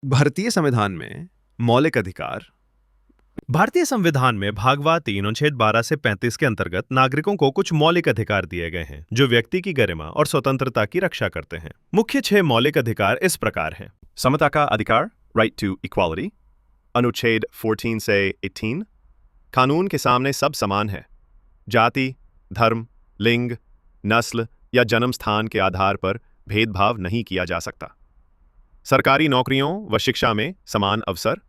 भारतीय संविधान में मौलिक अधिकार। भारतीय संविधान में भागवा 3 अनुच्छेद 12 से 35 के अंतर्गत नागरिकों को कुछ मौलिक अधिकार दिए गए हैं जो व्यक्ति की गरिमा और स्वतंत्रता की रक्षा करते हैं। मुख्य 6 मौलिक अधिकार इस प्रकार हैं। समता का अधिकार, राइट टू इक्वालिटी, अनुच्छेद 14 से 18। कानून के सामने सब समान है। जाति, धर्म, लिंग, नस्ल या जन्म स्थान के आधार पर भेदभाव नहीं किया जा सकता। सरकारी नौकरियों व शिक्षा में समान अवसर।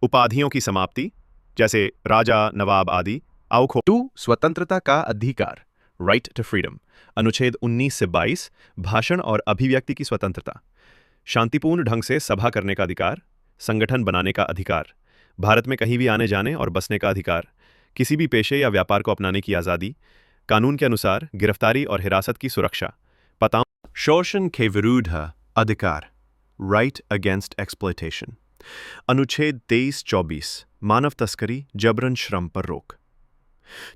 उपाधियों की समाप्ति जैसे राजा, नवाब आदि। स्वतंत्रता का अधिकार, राइट टू फ्रीडम, अनुच्छेद 19 से 22। भाषण और अभिव्यक्ति की स्वतंत्रता। शांतिपूर्ण ढंग से सभा करने का अधिकार। संगठन बनाने का अधिकार। भारत में कहीं भी आने जाने और बसने का अधिकार। किसी भी पेशे या व्यापार को अपनाने की आज़ादी। कानून के अनुसार गिरफ्तारी और हिरासत की सुरक्षा। शोषण के विरुद्ध अधिकार, राइट अगेंस्ट एक्सप्लॉयटेशन, अनुच्छेद 23-24। मानव तस्करी, जबरन श्रम पर रोक।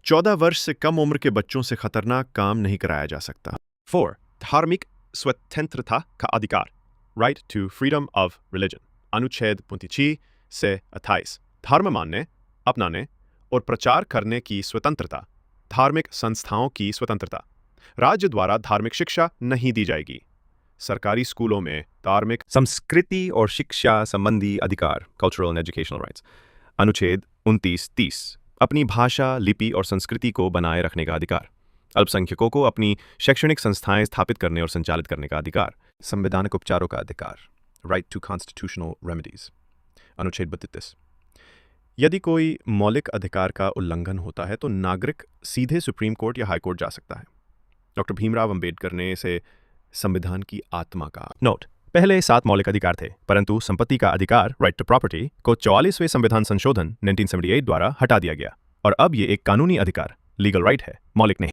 14 वर्ष से कम उम्र के बच्चों से खतरनाक काम नहीं कराया जा सकता। 4 धार्मिक स्वतंत्रता का अधिकार, right to freedom of religion, अनुच्छेद 25 से 28। धर्म मानने, अपनाने और प्रचार करने की स्वतंत्रता। धार्मिक संस्थाओं की स्वतंत्रता। राज्य द्वारा धार्मिक शिक्षा नहीं दी जाएगी। सरकारी स्कूलों में धार्मिक संस्कृति और शिक्षा संबंधी अधिकार, कल्चरल एंड एजुकेशनल राइट्स, अनुच्छेद 29-30। अपनी भाषा, लिपि और संस्कृति को बनाए रखने का अधिकार। अल्पसंख्यकों को अपनी शैक्षणिक संस्थाएं स्थापित करने और संचालित करने का अधिकार। संवैधानिक उपचारों का अधिकार, राइट टू कॉन्स्टिट्यूशनल रेमेडीज, अनुच्छेद 32। यदि कोई मौलिक अधिकार का उल्लंघन होता है तो नागरिक सीधे सुप्रीम कोर्ट या हाई कोर्ट जा सकता है। डॉक्टर भीमराव अंबेडकर ने इसे संविधान की आत्मा कहा। नोट: पहले 7 मौलिक अधिकार थे, परंतु संपत्ति का अधिकार, राइट टू प्रॉपर्टी, को 44वें संविधान संशोधन 1978 द्वारा हटा दिया गया और अब ये एक कानूनी अधिकार, लीगल राइट है, मौलिक नहीं।